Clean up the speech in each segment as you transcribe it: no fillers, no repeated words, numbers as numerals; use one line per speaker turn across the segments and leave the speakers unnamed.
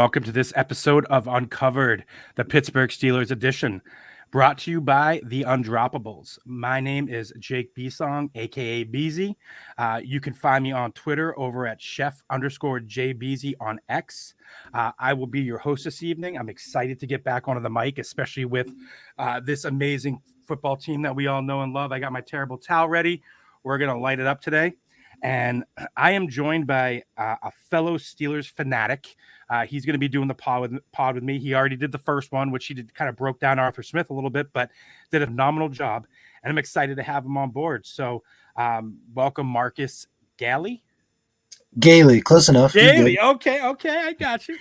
welcome to this episode of Uncovered, the Pittsburgh Steelers edition, brought to you by the Undroppables. My name is Jake Besong, aka Beezy. You can find me on Twitter over at chef_JBeezy on X. I will be your host this evening. I'm excited to get back onto the mic, especially with this amazing football team that we all know and love. I got my terrible towel ready. We're going to light it up today. And I am joined by a fellow Steelers fanatic. He's going to be doing the pod with me. He already did the first one, which he did kind of broke down Arthur Smith a little bit, but did a phenomenal job. And I'm excited to have him on board. So welcome, Marcus Gailey.
Gailey, close enough.
Gailey, okay, I got you.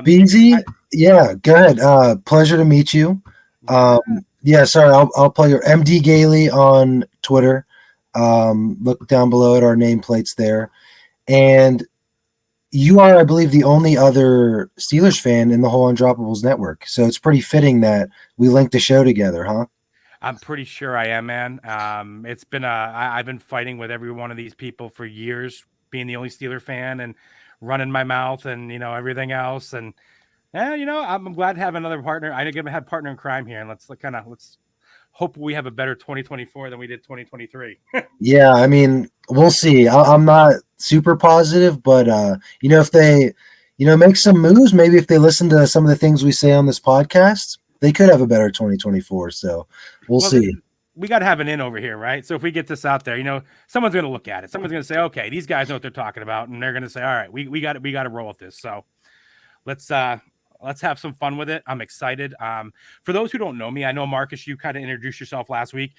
Beezy, yeah, go ahead. Pleasure to meet you. Sorry, I'll play your MD Gailey on Twitter. Look down below at our nameplates there. And you are, I believe, the only other Steelers fan in the whole Undroppables network. So it's pretty fitting that we linked the show together, huh?
I'm pretty sure I am, man. It's been I've been fighting with every one of these people for years, being the only Steeler fan and running my mouth and, everything else. And, I'm glad to have another partner. I think I had partner in crime here. And let's hope we have a better 2024 than we did 2023.
Yeah, I mean, we'll see. I'm not super positive, but if they, make some moves, maybe if they listen to some of the things we say on this podcast, they could have a better 2024. So we'll see.
We got to have an in over here, right? So if we get this out there, someone's going to look at it. Someone's going to say, okay, these guys know what they're talking about, and they're going to say, all right, we got to roll with this. So let's have some fun with it. I'm excited. For those who don't know me, I know, Marcus, you kind of introduced yourself last week.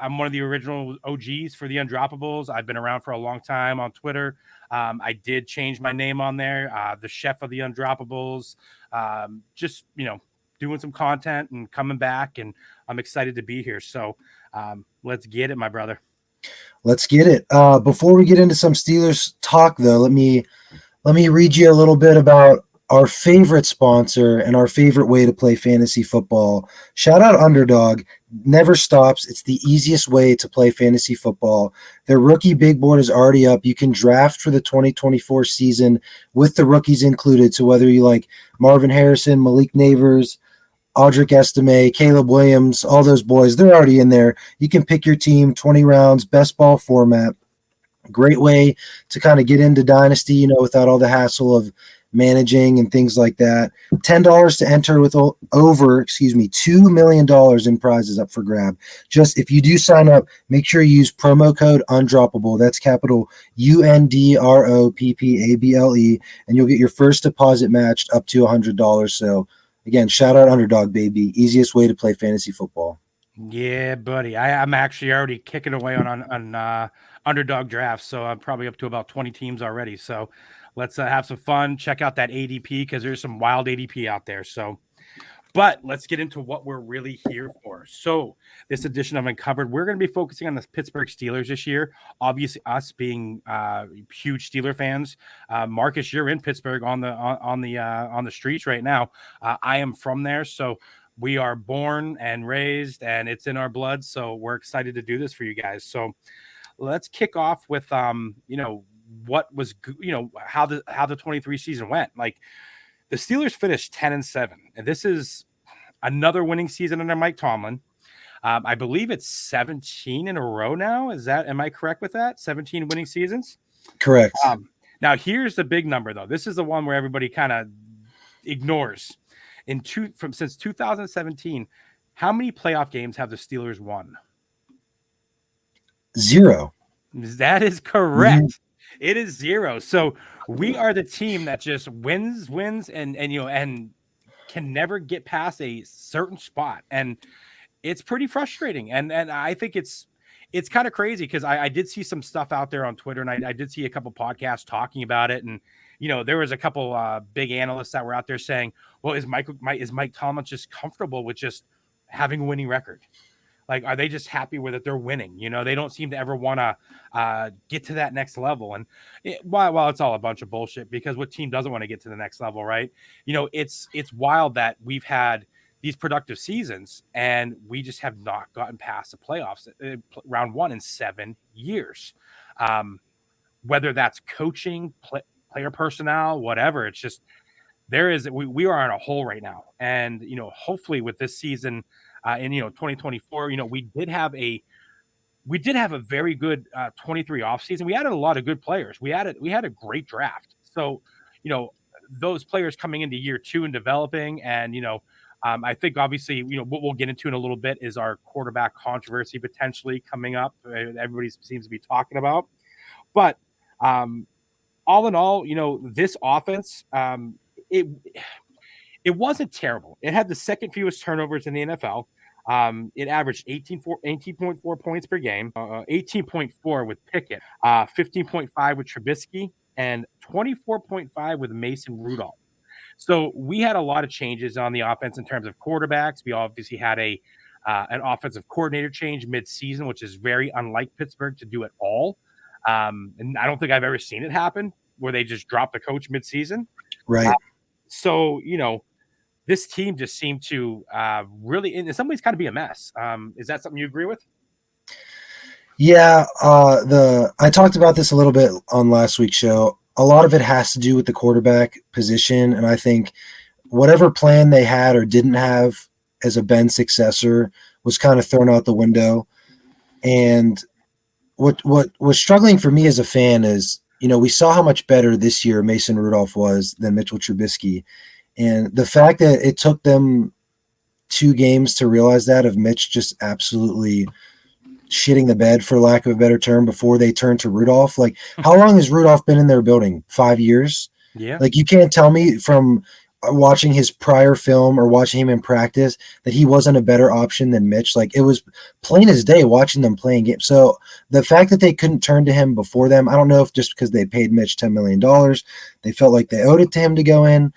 I'm one of the original OGs for the Undroppables. I've been around for a long time on Twitter. I did change my name on there, the chef of the Undroppables. Just, doing some content and coming back, and I'm excited to be here. So let's get it, my brother.
Let's get it. Before we get into some Steelers talk, though, let me read you a little bit about our favorite sponsor and our favorite way to play fantasy football. Shout out Underdog. Never stops. It's the easiest way to play fantasy football. Their rookie big board is already up. You can draft for the 2024 season with the rookies included. So whether you like Marvin Harrison, Malik Neighbors, Audric Estime, Caleb Williams, all those boys, they're already in there. You can pick your team, 20 rounds, best ball format. Great way to kind of get into Dynasty, without all the hassle of managing and things like that. $10 to enter with over $2 million in prizes up for grab. Just if you do sign up, make sure you use promo code Undroppable. That's capital UNDROPPABLE, and you'll get your first deposit matched up to $100. So again, shout out Underdog, baby. Easiest way to play fantasy football.
Yeah, buddy. I'm actually already kicking away on Underdog drafts, so I'm probably up to about 20 teams already. So let's have some fun. Check out that ADP because there's some wild ADP out there. So, but let's get into what we're really here for. So this edition of Uncovered, we're going to be focusing on the Pittsburgh Steelers this year. Obviously, us being huge Steeler fans. Marcus, you're in Pittsburgh on the streets right now. I am from there, so we are born and raised, and it's in our blood. So we're excited to do this for you guys. So let's kick off with what was how the 23 season went. Like, the Steelers finished 10-7, and this is another winning season under Mike Tomlin. I believe it's 17 in a row now. Am I correct with that? 17 winning seasons?
Correct.
Now here's the big number, though. This is the one where everybody kind of ignores. Since 2017, how many playoff games have the Steelers won?
0.
That is correct. Mm-hmm. It is 0. So we are the team that just wins, and can never get past a certain spot. And it's pretty frustrating. And I think it's kind of crazy because I did see some stuff out there on Twitter, and I did see a couple podcasts talking about it. And, there was a couple big analysts that were out there saying, well, is Mike Tomlin just comfortable with just having a winning record? Like, are they just happy with it? They're winning. They don't seem to ever want to get to that next level. And while it's all a bunch of bullshit, because what team doesn't want to get to the next level, right? It's wild that we've had these productive seasons and we just have not gotten past the playoffs, round 1 in 7 years. Whether that's coaching, player personnel, whatever, it's just we are in a hole right now. And, hopefully with this season, in, 2024, we did have a very good 23 offseason. We added a lot of good players. We had a great draft. So, you know, those players coming into year two and developing, and I think obviously what we'll get into in a little bit is our quarterback controversy potentially coming up. Everybody seems to be talking about, but um, all in all, this offense, it it wasn't terrible. It had the second fewest turnovers in the NFL. It averaged 18.4 points per game, 18.4 with Pickett, 15.5 with Trubisky, and 24.5 with Mason Rudolph. So we had a lot of changes on the offense in terms of quarterbacks. We obviously had an offensive coordinator change mid-season, which is very unlike Pittsburgh to do at all. And I don't think I've ever seen it happen where they just drop the coach mid-season.
Right.
So this team just seemed to really, in some ways, kind of be a mess. Is that something you agree with?
Yeah, I talked about this a little bit on last week's show. A lot of it has to do with the quarterback position, and I think whatever plan they had or didn't have as a Ben successor was kind of thrown out the window. And what was struggling for me as a fan is, we saw how much better this year Mason Rudolph was than Mitchell Trubisky, and the fact that it took them 2 games to realize that, of Mitch just absolutely shitting the bed, for lack of a better term, before they turned to Rudolph. Like, how long has Rudolph been in their building? 5 years?
Yeah.
Like, you can't tell me from watching his prior film or watching him in practice that he wasn't a better option than Mitch. Like, it was plain as day watching them playing games. So the fact that they couldn't turn to him before them, I don't know if just because they paid Mitch $10 million, they felt like they owed it to him to go in.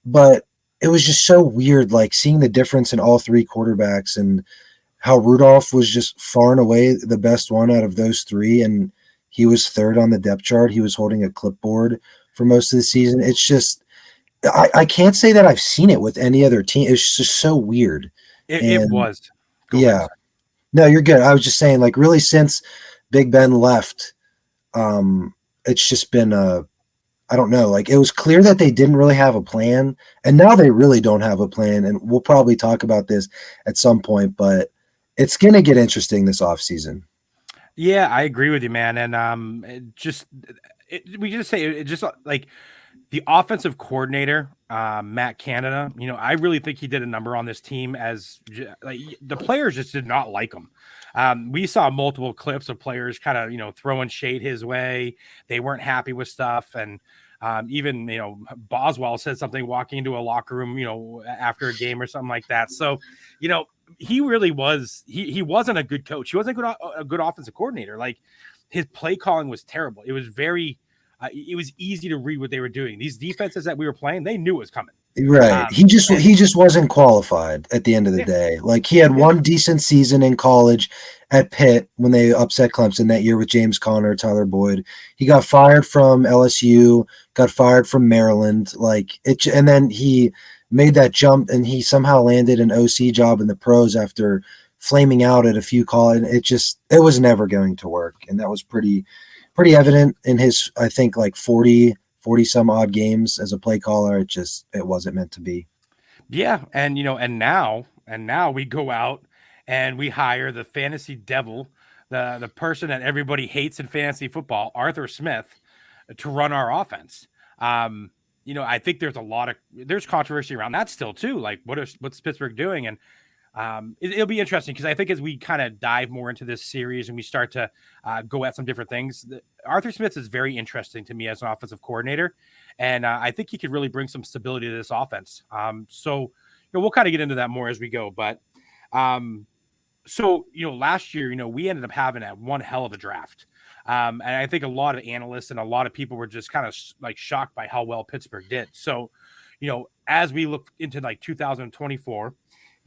But it was just so weird, like seeing the difference in all three quarterbacks and how Rudolph was just far and away the best one out of those three. And he was third on the depth chart. He was holding a clipboard for most of the season. It's just, I can't say that I've seen it with any other team. It's just so weird.
It was. Go
Yeah.
ahead.
No, you're good. I was just saying, like, really since Big Ben left, it's just been I don't know. Like, it was clear that they didn't really have a plan, and now they really don't have a plan. And we'll probably talk about this at some point, but it's going to get interesting this offseason.
Yeah, I agree with you, man. And we just say it just like the offensive coordinator, Matt Canada. I really think he did a number on this team. Like, the players just did not like him. We saw multiple clips of players kind of throwing shade his way. They weren't happy with stuff, and even Boswell said something walking into a locker room after a game or something like that. So he really was he wasn't a good coach. He wasn't a good offensive coordinator. Like, his play calling was terrible. It was very it was easy to read what they were doing. These defenses that we were playing, they knew it was coming.
Right. He just wasn't qualified at the end of the day. Like, he had one decent season in college at Pitt when they upset Clemson that year with James Conner, Tyler Boyd. He got fired from LSU, got fired from Maryland. Like, and then he made that jump and he somehow landed an OC job in the pros after flaming out at a few calls. It was never going to work. And that was pretty evident in his, I think, like 40 some odd games as a play caller. It wasn't meant to be.
Yeah. And now we go out and we hire the fantasy devil, the person that everybody hates in fantasy football, Arthur Smith, to run our offense. I think there's controversy around that still too. Like, what's Pittsburgh doing? And it'll be interesting because I think as we kind of dive more into this series and we start to go at some different things, Arthur Smith is very interesting to me as an offensive coordinator, and I think he could really bring some stability to this offense. So we'll kind of get into that more as we go. But last year, we ended up having one hell of a draft, and I think a lot of analysts and a lot of people were just kind of like shocked by how well Pittsburgh did. So, as we look into like 2024.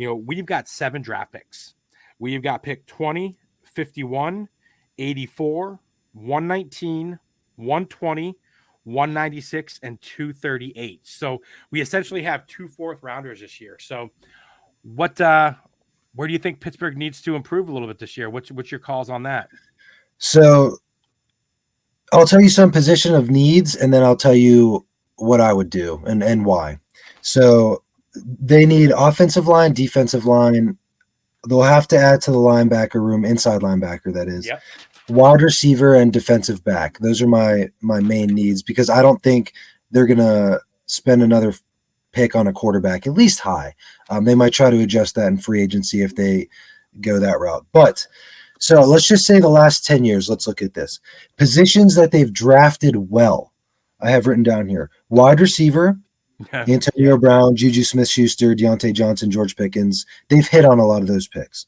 We've got 7 draft picks. We've got pick 20, 51, 84, 119, 120, 196, and 238. So we essentially have 2 fourth rounders this year. So where do you think Pittsburgh needs to improve a little bit this year? What's your calls on that?
So I'll tell you some position of needs, and then I'll tell you what I would do and why. So they need offensive line, defensive line. They'll have to add to the linebacker room, inside linebacker, that is.
Yep.
Wide receiver and defensive back. Those are my main needs because I don't think they're gonna spend another pick on a quarterback, at least high. They might try to adjust that in free agency if they go that route. But so let's just say the last 10 years, let's look at this. Positions that they've drafted well. I have written down here. Wide receiver, Antonio Brown, Juju Smith-Schuster, Deontay Johnson, George Pickens. They've hit on a lot of those picks.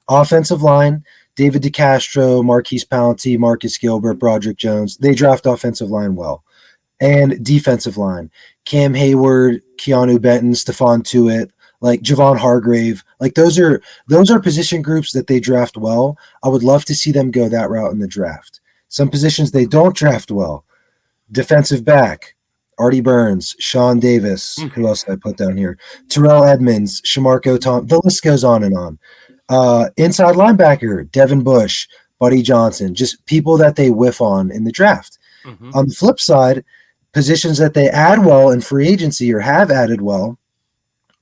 Offensive line, David DeCastro, Marquise Pouncey, Marcus Gilbert, Broderick Jones. They draft offensive line well. And defensive line, Cam Hayward, Keanu Benton, Stephon Tuitt, like Javon Hargrave. Like those are position groups that they draft well. I would love to see them go that route in the draft. Some positions they don't draft well. Defensive back, Artie Burns, Sean Davis. Who else did I put down here? Terrell Edmonds, Shamarko Tom. The list goes on and on. Inside linebacker, Devin Bush, Buddy Johnson. Just people that they whiff on in the draft.
Mm-hmm.
On the flip side, positions that they add well in free agency or have added well,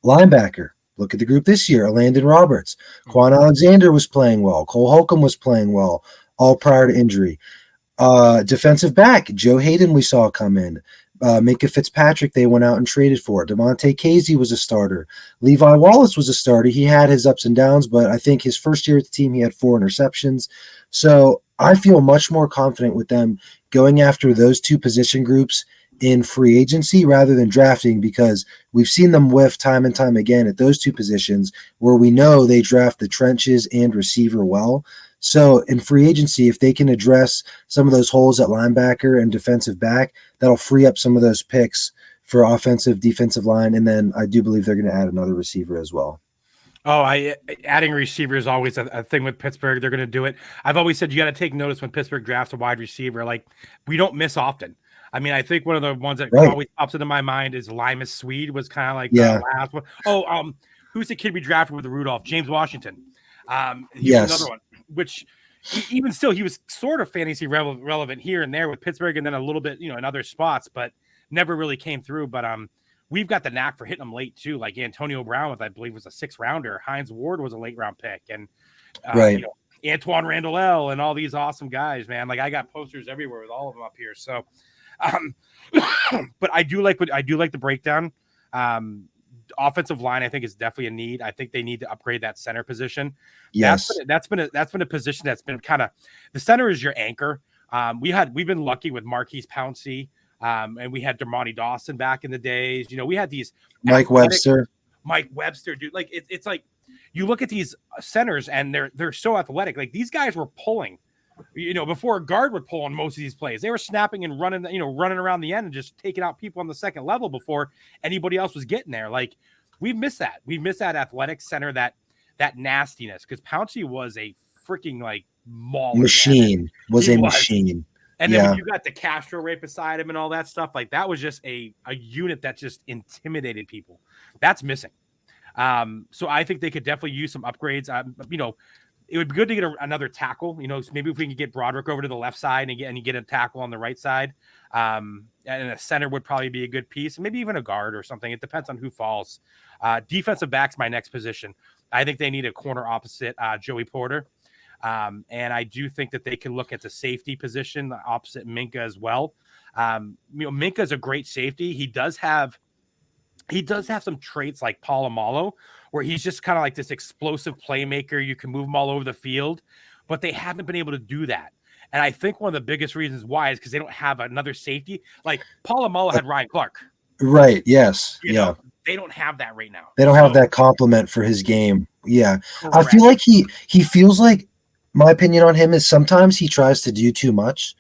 linebacker. Look at the group this year. Landon Roberts. Quan Alexander was playing well. Cole Holcomb was playing well, all prior to injury. Defensive back, Joe Hayden we saw come in. Minka Fitzpatrick they went out and traded for. DeMonte Casey was a starter. Levi Wallace was a starter. He had his ups and downs, but I think his first year at the team he had 4 interceptions. So I feel much more confident with them going after those two position groups in free agency rather than drafting because we've seen them whiff time and time again at those two positions where we know they draft the trenches and receiver well. So in free agency, if they can address some of those holes at linebacker and defensive back, that'll free up some of those picks for offensive, defensive line. And then I do believe they're going to add another receiver as well.
Oh, adding receiver is always a thing with Pittsburgh. They're going to do it. I've always said you got to take notice when Pittsburgh drafts a wide receiver. Like, we don't miss often. I mean, I think one of the ones that always pops into my mind is Limas Swede was kind of like the last one. Oh, who's the kid we drafted with the Rudolph? James Washington. He was another one, which even still, he was sort of fantasy relevant here and there with Pittsburgh and then a little bit, in other spots, but never really came through. But we've got the knack for hitting them late too. Like Antonio Brown, I believe, was a 6th rounder. Hines Ward was a late round pick. And, Antoine Randall L and all these awesome guys, man. Like I got posters everywhere with all of them up here. So, but I do like the breakdown. Offensive line, I think, is definitely a need. I think they need to upgrade that center position.
Yes,
that's been a position that's been kind of the center is your anchor. We've been lucky with Marquise Pouncey, and we had Dermontti Dawson back in the days. We had these
Mike Webster,
dude. Like it's like you look at these centers and they're so athletic. Like these guys were pulling. Before a guard would pull on most of these plays, they were snapping and running around the end and just taking out people on the second level before anybody else was getting there. Like we've missed that. We've missed that athletic center, that nastiness, because Pouncey was a freaking like
machine. Machine.
And then when you got the Castro right beside him and all that stuff, like that was just a unit that just intimidated people. That's missing. So I think they could definitely use some upgrades. It would be good to get another tackle. Maybe if we can get Broderick over to the left side and you get a tackle on the right side, and a center would probably be a good piece. Maybe even a guard or something. It depends on who falls. Defensive back's my next position. I think they need a corner opposite Joey Porter, and I do think that they can look at the safety position opposite Minka as well. Minka's a great safety. He does have some traits like Polamalu, where he's just kind of like this explosive playmaker. You can move him all over the field, but they haven't been able to do that. And I think one of the biggest reasons why is because they don't have another safety. Like Polamalu had Ryan Clark.
Right. Yes.
They don't have that right now.
They don't have that complement for his game. Yeah.
Correct.
I feel like he feels like, my opinion on him is sometimes he tries to do too much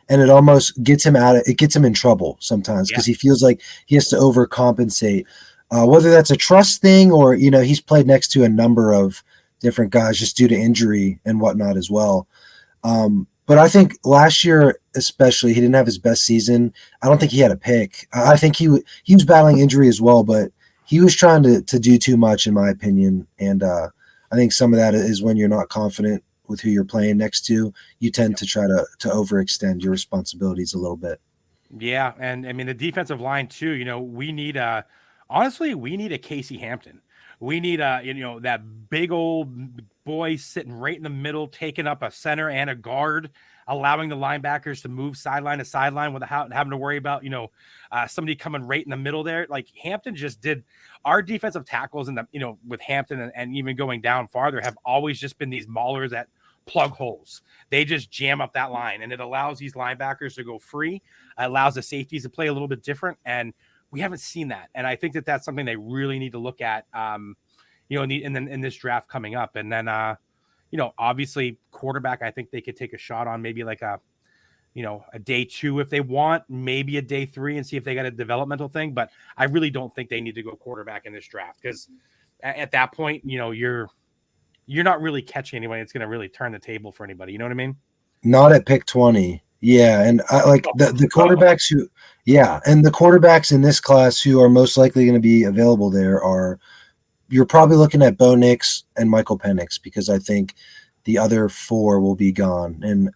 and it almost gets him it gets him in trouble sometimes because he feels like he has to overcompensate. Whether that's a trust thing or, he's played next to a number of different guys just due to injury and whatnot as well. But I think last year, especially, he didn't have his best season. I don't think he had a pick. I think he was battling injury as well, but he was trying to do too much, in my opinion. And I think some of that is when you're not confident with who you're playing next to, you tend to try to overextend your responsibilities a little bit.
Yeah, and I mean the defensive line too. We need honestly, we need a Casey Hampton. We need that big old boy sitting right in the middle, taking up a center and a guard, allowing the linebackers to move sideline to sideline without having to worry about somebody coming right in the middle there. Like Hampton just did. Our defensive tackles in the with Hampton and even going down farther have always just been these maulers that plug holes. They just jam up that line, and it allows these linebackers to go free. Allows the safeties to play a little bit different, and we haven't seen that. And I think that that's something they really need to look at, in this draft coming up. And then, obviously quarterback, I think they could take a shot on maybe like a day 2 if they want, maybe a day 3 and see if they got a developmental thing. But I really don't think they need to go quarterback in this draft because at that point, you're not really catching anyone. It's going to really turn the table for anybody. You know what I mean?
Not at pick 20. Yeah, and I like the quarterbacks and the quarterbacks in this class who are most likely going to be available there are, you're probably looking at Bo Nix and Michael Penix because I think the other 4 will be gone. And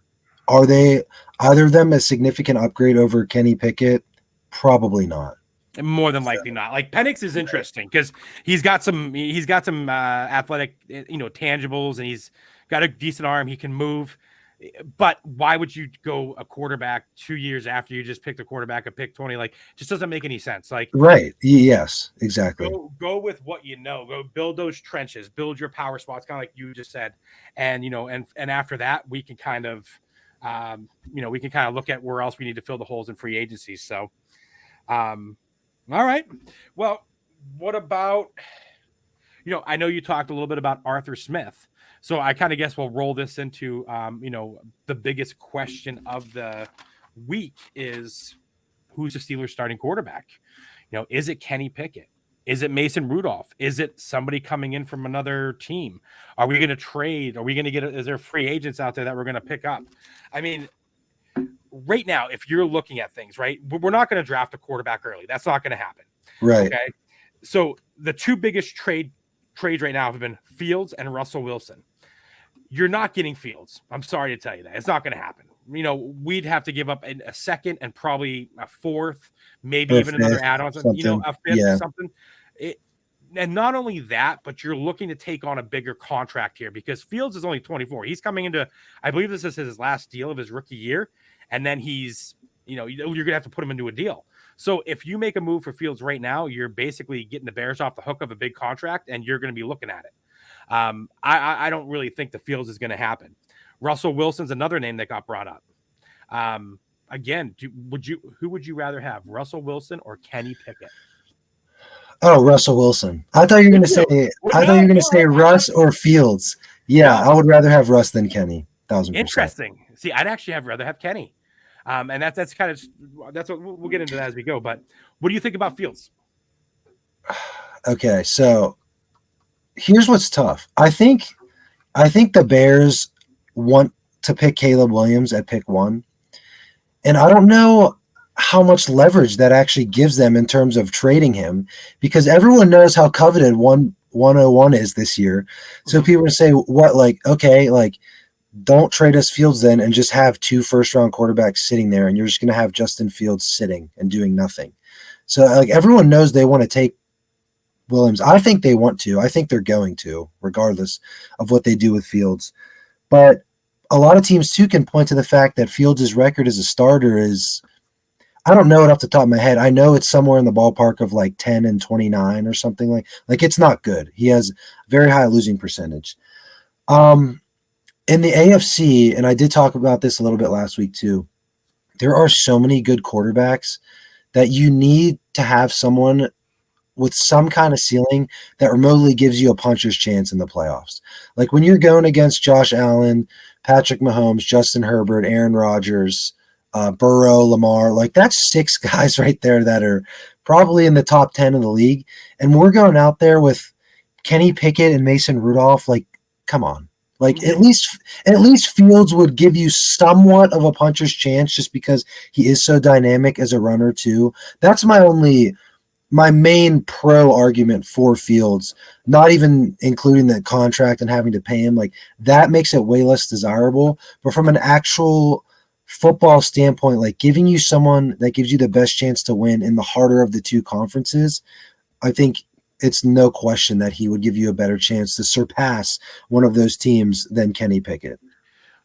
are they either of them a significant upgrade over Kenny Pickett? Probably not.
More than likely not. Like Penix is interesting because he's got some athletic tangibles, and he's got a decent arm. He can move. But why would you go a quarterback 2 years after you just picked a quarterback at pick 20? Like, just doesn't make any sense. Like,
right. Yes, exactly.
Go with what you know. Go build those trenches, build your power spots, kind of like you just said. And, and after that, we can kind of, look at where else we need to fill the holes in free agency. So, all right. Well, what about, I know you talked a little bit about Arthur Smith. So I kind of guess we'll roll this into, the biggest question of the week is who's the Steelers starting quarterback? Is it Kenny Pickett? Is it Mason Rudolph? Is it somebody coming in from another team? Are we going to trade? Are we going to is there free agents out there that we're going to pick up? I mean, right now, if you're looking at things, right, we're not going to draft a quarterback early. That's not going to happen.
Right.
Okay. So the 2 biggest trades right now have been Fields and Russell Wilson. You're not getting Fields. I'm sorry to tell you that. It's not going to happen. We'd have to give up a second and probably a 4th, maybe even another add-on, a 5th, something. And not only that, but you're looking to take on a bigger contract here because Fields is only 24. He's coming into, I believe this is his last deal of his rookie year. And then he's, you're going to have to put him into a deal. So if you make a move for Fields right now, you're basically getting the Bears off the hook of a big contract, and you're going to be looking at it. I don't really think the Fields is going to happen. Russell Wilson's another name that got brought up. Again, who would you rather have, Russell Wilson or Kenny Pickett?
Oh, Russell Wilson. I thought you were going to say Russ or Fields. Yeah, no. I would rather have Russ than Kenny. 1,000%.
Interesting. See, I'd actually rather have Kenny. And that's what we'll get into that as we go. But what do you think about Fields?
Okay, so here's what's tough. I think the Bears want to pick Caleb Williams at pick 1. And I don't know how much leverage that actually gives them in terms of trading him because everyone knows how coveted 101 is this year. So people say, what, like, okay, like, don't trade us Fields then and just have 2 first-round quarterbacks sitting there and you're just going to have Justin Fields sitting and doing nothing. So, like, everyone knows they want to take Williams. I think they want to. I think they're going to, regardless of what they do with Fields. But a lot of teams, too, can point to the fact that Fields' record as a starter is – I don't know it off the top of my head. I know it's somewhere in the ballpark of like 10-29 or something like it's not good. He has very high losing percentage. In the AFC, and I did talk about this a little bit last week too, there are so many good quarterbacks that you need to have someone with some kind of ceiling that remotely gives you a puncher's chance in the playoffs. Like when you're going against Josh Allen, Patrick Mahomes, Justin Herbert, Aaron Rodgers, Burrow, Lamar, like that's 6 guys right there that are probably in the top 10 of the league. And we're going out there with Kenny Pickett and Mason Rudolph. Like, come on. Like at least Fields would give you somewhat of a puncher's chance just because he is so dynamic as a runner too. That's my main pro argument for Fields, not even including the contract and having to pay him. Like that makes it way less desirable. But from an actual football standpoint, like giving you someone that gives you the best chance to win in the harder of the two conferences, I think it's no question that he would give you a better chance to surpass one of those teams than Kenny Pickett.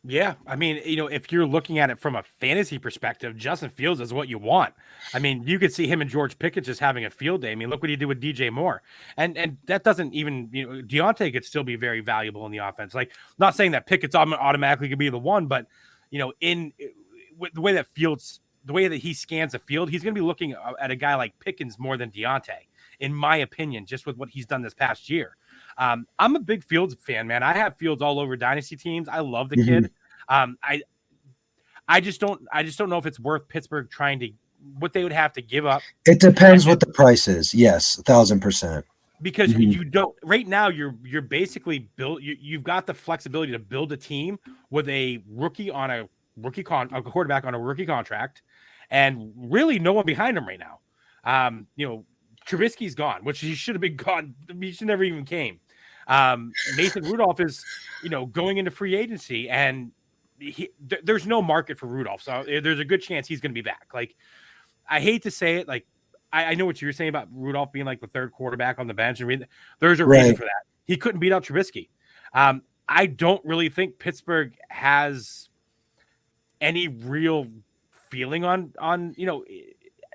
Yeah, I mean, if you're looking at it from a fantasy perspective, Justin Fields is what you want. I mean, you could see him and George Pickett just having a field day. I mean, look what he did with DJ Moore, and that doesn't even Deontay could still be very valuable in the offense. Like, not saying that Pickett's automatically could be the one, but in with the way that Fields, the way that he scans the field, he's going to be looking at a guy like Pickens more than Deontay, in my opinion, just with what he's done this past year. I'm a big Fields fan, man. I have Fields all over dynasty teams. I love the kid. I just don't know if it's worth Pittsburgh trying to what they would have to give up.
It depends what the price is. Yes, 1,000%.
Because you don't right now. You're basically built. You've got the flexibility to build a team with a rookie on a quarterback on a rookie contract, and really no one behind him right now. Trubisky's gone, which he should have been gone. He should never even came. Mason Rudolph is, going into free agency, and there's no market for Rudolph. So there's a good chance he's going to be back. Like, I hate to say it, like, I know what you were saying about Rudolph being like the third quarterback on the bench, and there's a reason for that. He couldn't beat out Trubisky. I don't really think Pittsburgh has any real feeling on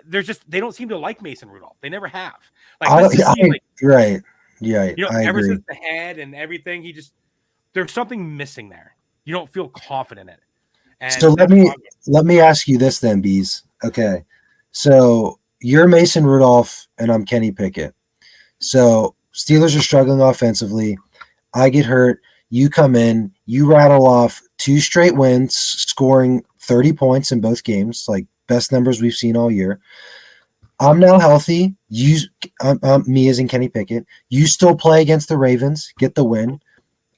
they don't seem to like Mason Rudolph. They never have.
Right. Yeah.
Ever since the head and everything, there's something missing there. You don't feel confident in it. And
so let me ask you this then, Bees. Okay. So you're Mason Rudolph and I'm Kenny Pickett. So Steelers are struggling offensively. I get hurt. You come in, you rattle off 2 straight wins, scoring 30 points in both games, like best numbers we've seen all year. I'm now healthy. Me as in Kenny Pickett. You still play against the Ravens, get the win.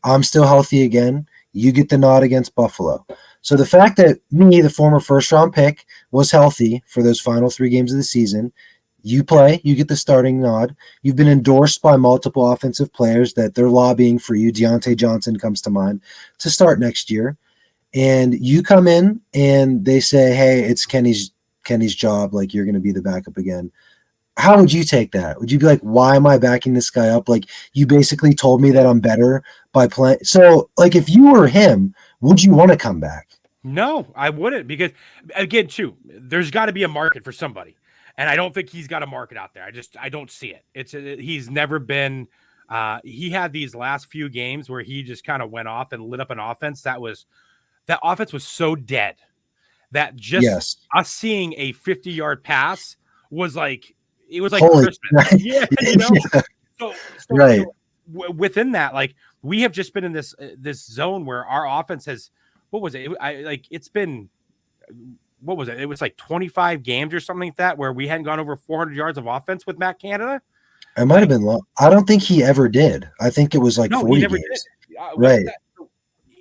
I'm still healthy again. You get the nod against Buffalo. So the fact that me, the former first-round pick, was healthy for those final 3 games of the season, you play, you get the starting nod. You've been endorsed by multiple offensive players that they're lobbying for you. Deontay Johnson comes to mind to start next year. And you come in and they say, hey, it's Kenny's job. Like, you're going to be the backup again. How would you take that? Would you be like, why am I backing this guy up? Like, you basically told me that I'm better by playing. So, like, if you were him, would you want to come back?
No, I wouldn't, because, again, too, there's got to be a market for somebody. And I don't think he's got a market out there. I don't see it. He's never been he had these last few games where he just kind of went off and lit up an offense. That offense was so dead that just us seeing a 50-yard pass was like, it was like Christmas. Yeah, So right. Within that, like, we have just been in this zone where our offense has, what was it? It's been, what was it? It was like 25 games or something like that where we hadn't gone over 400 yards of offense with Matt Canada.
It might have been long. I don't think he ever did. I think it was like 40
he never
games.
Did.
Right.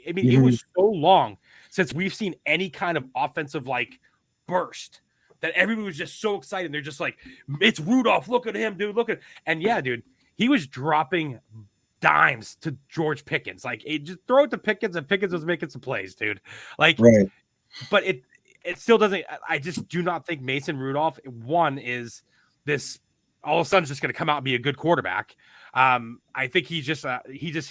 I mean, it was so long since we've seen any kind of offensive like burst that everybody was just so excited. They're just like, it's Rudolph. Look at him, dude. Look at, and yeah, dude, he was dropping dimes to George Pickens. Like, just throw it to Pickens, and Pickens was making some plays, dude. Like,
right.
But it still doesn't. I just do not think Mason Rudolph, one, is this all of a sudden just going to come out and be a good quarterback. I think he just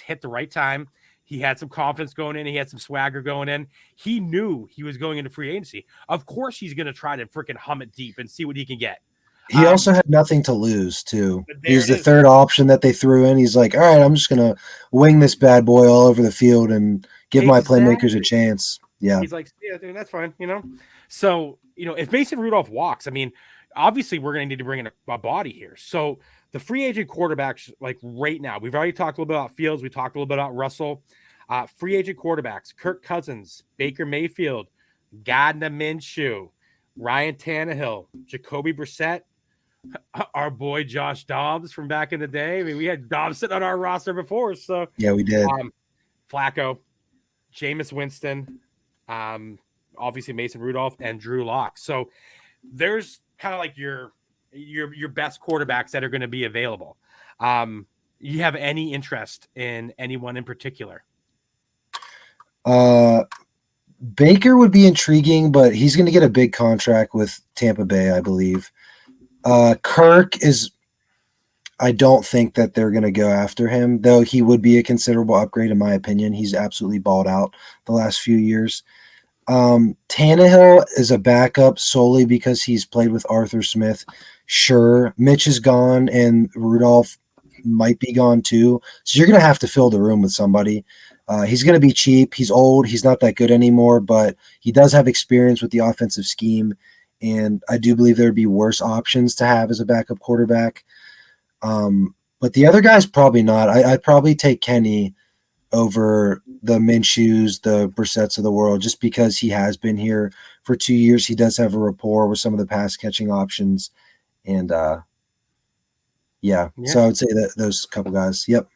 hit the right time. He had some confidence going in. He had some swagger going in. He knew he was going into free agency. Of course, he's going to try to freaking hum it deep and see what he can get.
He also had nothing to lose, too. He was the third option that they threw in. He's like, all right, I'm just going to wing this bad boy all over the field and give my playmakers a chance. Yeah.
He's like, yeah, dude, that's fine, So, if Mason Rudolph walks, I mean, obviously we're going to need to bring in a body here. So the free agent quarterbacks, like right now, we've already talked a little bit about Fields. We talked a little bit about Russell. Free agent quarterbacks, Kirk Cousins, Baker Mayfield, Gardner Minshew, Ryan Tannehill, Jacoby Brissett, our boy Josh Dobbs from back in the day. I mean, we had Dobbs sitting on our roster before. So
yeah, we did.
Flacco, Jameis Winston, obviously Mason Rudolph, and Drew Lock. So there's kind of like your best quarterbacks that are going to be available. You have any interest in anyone in particular?
Baker would be intriguing, but he's going to get a big contract with Tampa Bay, I believe. Kirk is. I don't think that they're going to go after him, though he would be a considerable upgrade in my opinion. He's absolutely balled out the last few years. Tannehill is a backup solely because he's played with Arthur Smith. Sure, Mitch is gone and Rudolph might be gone too. So you're going to have to fill the room with somebody. He's going to be cheap. He's old. He's not that good anymore, but he does have experience with the offensive scheme. And I do believe there would be worse options to have as a backup quarterback. But the other guys probably not. I'd probably take Kenny over the Minshews, the Brissetts of the world, just because he has been here for 2 years. He does have a rapport with some of the pass catching options. And yeah. So I would say that those couple guys. Yep.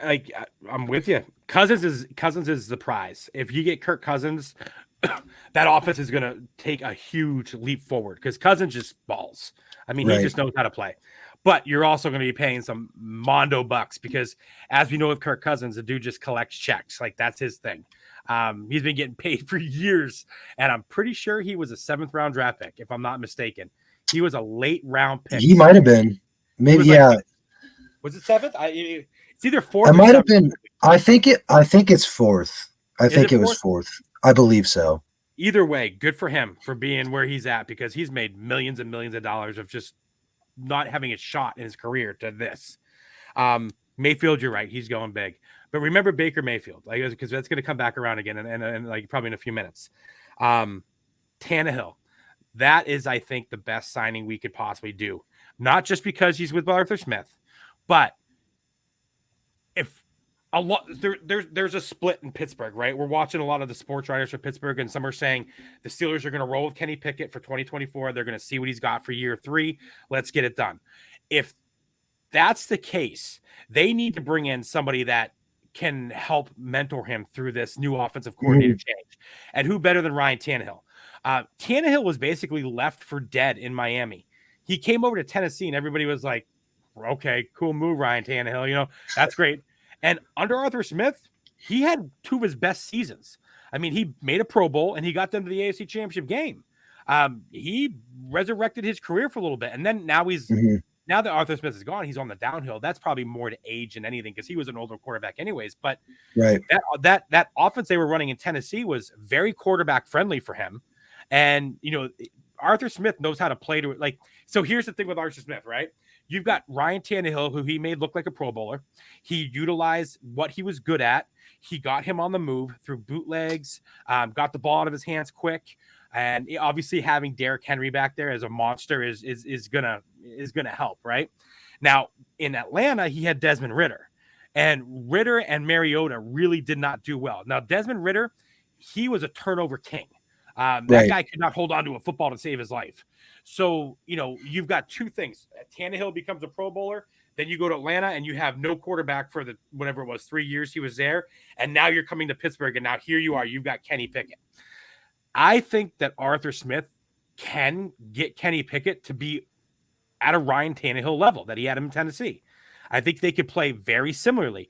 I'm with you. Cousins is the prize. If you get Kirk Cousins, that offense is going to take a huge leap forward because Cousins just balls. I mean, he just knows how to play. But you're also going to be paying some mondo bucks because, as we know with Kirk Cousins, the dude just collects checks. Like, that's his thing. He's been getting paid for years, and I'm pretty sure he was a 7th-round draft pick, if I'm not mistaken. He was a late-round pick.
He might have been. Maybe,
yeah. Was it 7th? It's either 4th.
It might have been. I think it's 4th. I think it was 4th. I believe so.
Either way, good for him for being where he's at because he's made millions and millions of dollars of just not having a shot in his career to this. Mayfield, you're right. He's going big. But remember Baker Mayfield, because that's going to come back around again and like probably in a few minutes. Tannehill, that is, I think, the best signing we could possibly do. Not just because he's with Arthur Smith, but if a lot there's a split in Pittsburgh, right? We're watching a lot of the sports writers for Pittsburgh, and some are saying the Steelers are going to roll with Kenny Pickett for 2024. They're going to see what he's got for year 3. Let's get it done. If that's the case, they need to bring in somebody that can help mentor him through this new offensive coordinator change. And who better than Ryan Tannehill? Tannehill was basically left for dead in Miami. He came over to Tennessee, and everybody was like, okay, cool move, Ryan Tannehill. That's great. And under Arthur Smith, he had 2 of his best seasons. I mean, he made a Pro Bowl, and he got them to the AFC Championship game. He resurrected his career for a little bit. And then now now that Arthur Smith is gone, he's on the downhill. That's probably more to age than anything because he was an older quarterback anyways. But that offense they were running in Tennessee was very quarterback friendly for him. And, Arthur Smith knows how to play to it. Like, so here's the thing with Arthur Smith, right? You've got Ryan Tannehill, who he made look like a Pro Bowler. He utilized what he was good at. He got him on the move through bootlegs, got the ball out of his hands quick. And obviously having Derrick Henry back there as a monster is gonna help, right? Now in Atlanta, he had Desmond Ridder, and Ridder and Mariota really did not do well. Now Desmond Ridder, he was a turnover king. That guy could not hold on to a football to save his life. So you've got 2 things: Tannehill becomes a Pro Bowler. Then you go to Atlanta and you have no quarterback for the whatever it was 3 years he was there, and now you're coming to Pittsburgh, and now here you are. You've got Kenny Pickett. I think that Arthur Smith can get Kenny Pickett to be at a Ryan Tannehill level that he had him in Tennessee. I think they could play very similarly.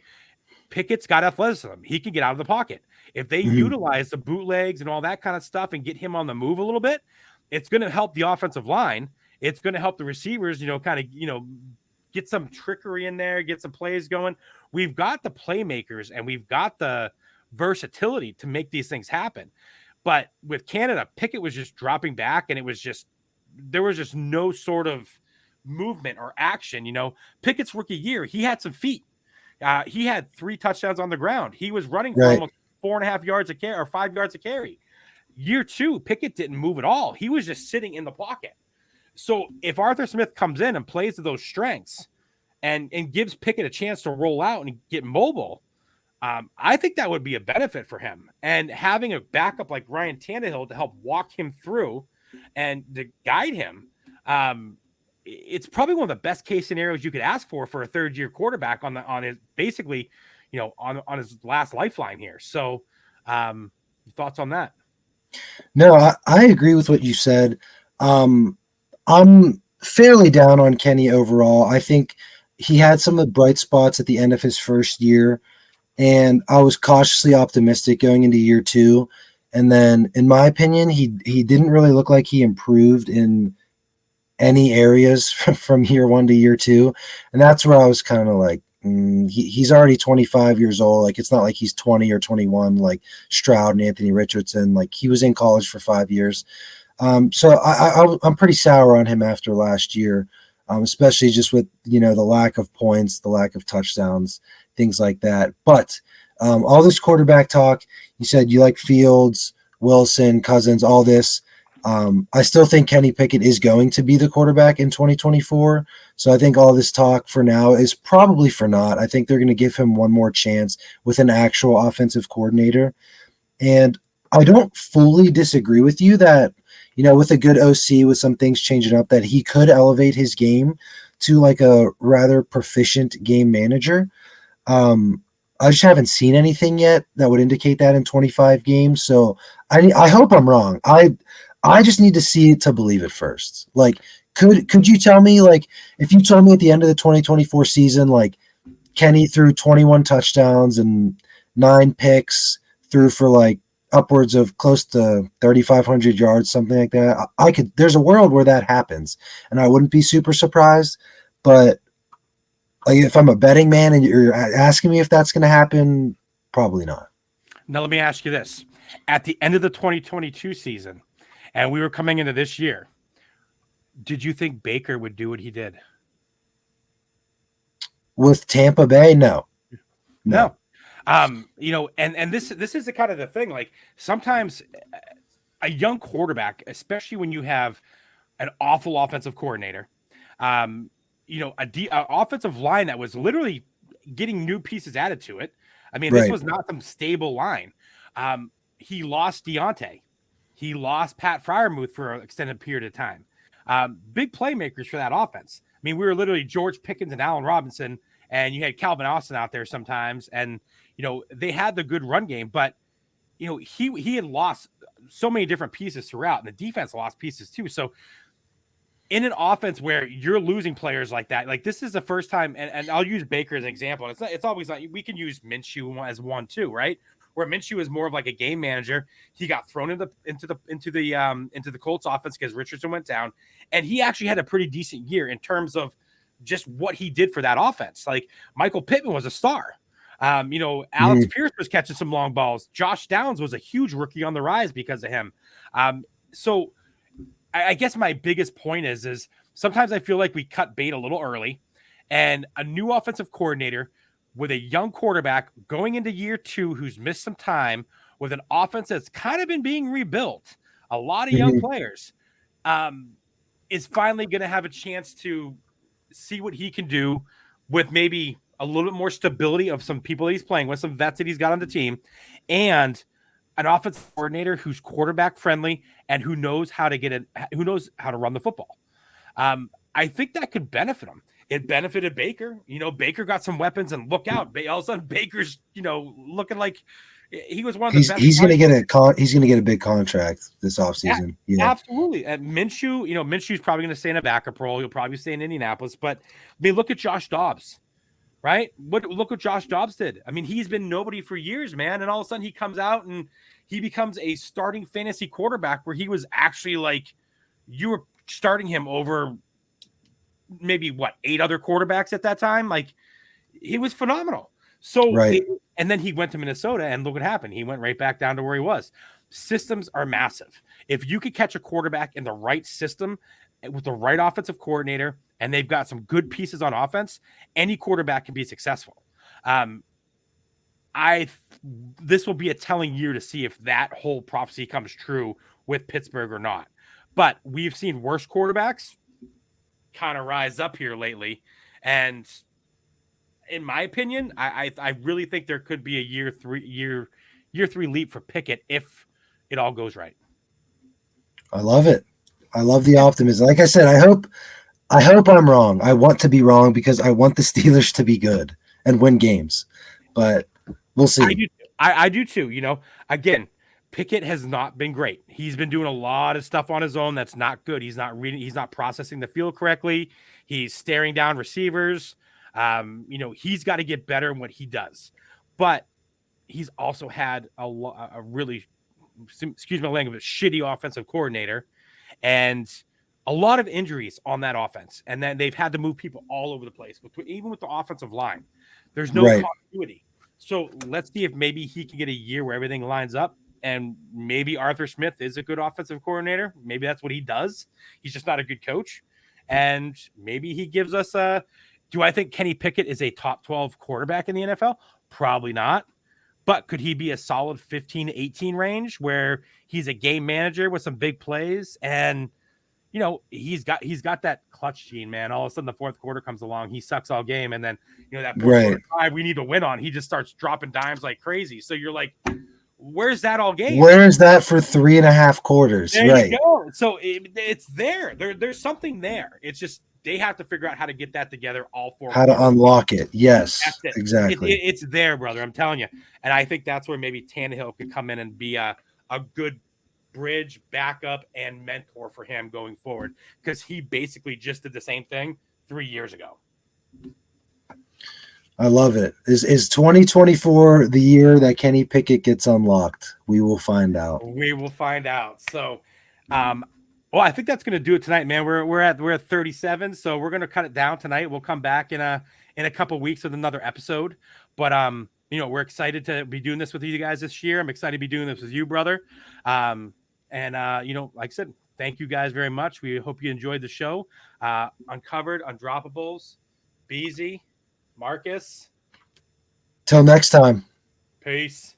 Pickett's got athleticism. He can get out of the pocket. If they utilize the bootlegs and all that kind of stuff and get him on the move a little bit, it's going to help the offensive line. It's going to help the receivers, get some trickery in there, get some plays going. We've got the playmakers and we've got the versatility to make these things happen. But with Canada, Pickett was just dropping back, and there was just no sort of movement or action. Pickett's rookie year, he had some feet. He had 3 touchdowns on the ground. He was running for almost 4.5 yards a carry or 5 yards a carry. Year 2, Pickett didn't move at all. He was just sitting in the pocket. So if Arthur Smith comes in and plays to those strengths and gives Pickett a chance to roll out and get mobile, I think that would be a benefit for him. And having a backup like Ryan Tannehill to help walk him through and to guide him, it's probably one of the best case scenarios you could ask for a 3rd-year quarterback on his basically, on his last lifeline here. So, thoughts on that?
No, I agree with what you said. I'm fairly down on Kenny overall. I think he had some of the bright spots at the end of his first year, and I was cautiously optimistic going into year 2. And then, in my opinion, he didn't really look like he improved in any areas from year one to year two, and that's where I was kind of like, he's already 25 years old. Like, it's not like he's 20 or 21, like Stroud and Anthony Richardson. Like, he was in college for 5 years. So I'm pretty sour on him after last year, especially just with the lack of points, the lack of touchdowns, things like that. But all this quarterback talk, you said you like Fields, Wilson, Cousins, all this. I still think Kenny Pickett is going to be the quarterback in 2024. So I think all this talk for now is probably for naught. I think they're going to give him one more chance with an actual offensive coordinator. And I don't fully disagree with you that, with a good OC, with some things changing up, that he could elevate his game to like a rather proficient game manager. I just haven't seen anything yet that would indicate that in 25 games. So I hope I'm wrong. I just need to see it to believe it first. Like, could you tell me, like, if you told me at the end of the 2024 season, like, Kenny threw 21 touchdowns and 9 picks, threw for like upwards of close to 3,500 yards, something like that. There's a world where that happens, and I wouldn't be super surprised. But like, if I'm a betting man and you're asking me if that's going to happen, probably not.
Now, let me ask you this. At the end of the 2022 season, and we were coming into this year, did you think Baker would do what he did?
With Tampa Bay, no.
No. And this is the kind of the thing. Like, sometimes a young quarterback, especially when you have an awful offensive coordinator, a offensive line that was literally getting new pieces added to it. I mean, this
Right.
was not some stable line. He lost Deontay. He lost Pat Fryermuth for an extended period of time. Big playmakers for that offense. I mean, we were literally George Pickens and Allen Robinson, and you had Calvin Austin out there sometimes. And, they had the good run game, but, he had lost so many different pieces throughout, and the defense lost pieces too. So in an offense where you're losing players like that, like, this is the first time, and I'll use Baker as an example. It's always like, we can use Minshew as one too, right? Where Minshew is more of like a game manager. He got thrown into the Colts offense because Richardson went down, and he actually had a pretty decent year in terms of just what he did for that offense. Like, Michael Pittman was a star. Alex Pierce was catching some long balls. Josh Downs was a huge rookie on the rise because of him. So I guess my biggest point is sometimes I feel like we cut bait a little early, and a new offensive coordinator with a young quarterback going into year two who's missed some time with an offense that's kind of been being rebuilt, a lot of young players, is finally going to have a chance to see what he can do with maybe a little bit more stability of some people he's playing with, some vets that he's got on the team, and an offensive coordinator who's quarterback friendly and who knows how to run the football. I think that could benefit him. It benefited Baker. Baker got some weapons, and look out. All of a sudden, Baker's, looking like he was one of the best.
He's going to get a big contract this offseason. Yeah.
Absolutely. And Minshew's probably going to stay in a backup role. He'll probably stay in Indianapolis. But I mean, look at Josh Dobbs, right? Look what Josh Dobbs did. I mean, he's been nobody for years, man. And all of a sudden he comes out and he becomes a starting fantasy quarterback where he was actually like, you were starting him over maybe 8 other quarterbacks at that time. Like, he was phenomenal. So,
right.
And then he went to Minnesota, and look what happened. He went right back down to where he was. Systems are massive. If you could catch a quarterback in the right system with the right offensive coordinator, and they've got some good pieces on offense, any quarterback can be successful. This will be a telling year to see if that whole prophecy comes true with Pittsburgh or not. But we've seen worse quarterbacks kind of rise up here lately, and in my opinion, I really think there could be a year three leap for Pickett if it all goes right.
I love it. I love the optimism. Like I said, I hope I'm wrong. I want to be wrong because I want the Steelers to be good and win games. But we'll see.
I do too. Again, Pickett has not been great. He's been doing a lot of stuff on his own that's not good. He's not reading. He's not processing the field correctly. He's staring down receivers. He's got to get better in what he does. But he's also had a really excuse my language, shitty offensive coordinator, and a lot of injuries on that offense. And then they've had to move people all over the place, even with the offensive line. There's no
Right.
continuity. So let's see if maybe he can get a year where everything lines up. And maybe Arthur Smith is a good offensive coordinator. Maybe that's what he does. He's just not a good coach. And maybe he gives us a. Do I think Kenny Pickett is a top 12 quarterback in the NFL? Probably not. But could he be a solid 15 to 18 range where he's a game manager with some big plays? And, you know, he's got that clutch gene, man. All of a sudden the fourth quarter comes along, he sucks all game. And then, you know, that fourth quarter drive we need to win on, he just starts dropping dimes like crazy. So you're like, where's that all game?
Where's that for 3.5 quarters?
There you go. So it's there. There's something there. It's just they have to figure out how to get that together. All four.
How to unlock it? Yes, exactly.
It's there, brother. I'm telling you. And I think that's where maybe Tannehill could come in and be a good bridge, backup, and mentor for him going forward, because he basically just did the same thing 3 years ago.
I love it. Is 2024 the year that Kenny Pickett gets unlocked? We will find out.
We will find out. So, well, I think that's going to do it tonight, man. We're at 37, so we're going to cut it down tonight. We'll come back in a couple of weeks with another episode. But you know, we're excited to be doing this with you guys this year. I'm excited to be doing this with you, brother. And you know, like I said, thank you guys very much. We hope you enjoyed the show. Uncovered, Undroppables, Beezy, Marcus.
Till next time.
Peace.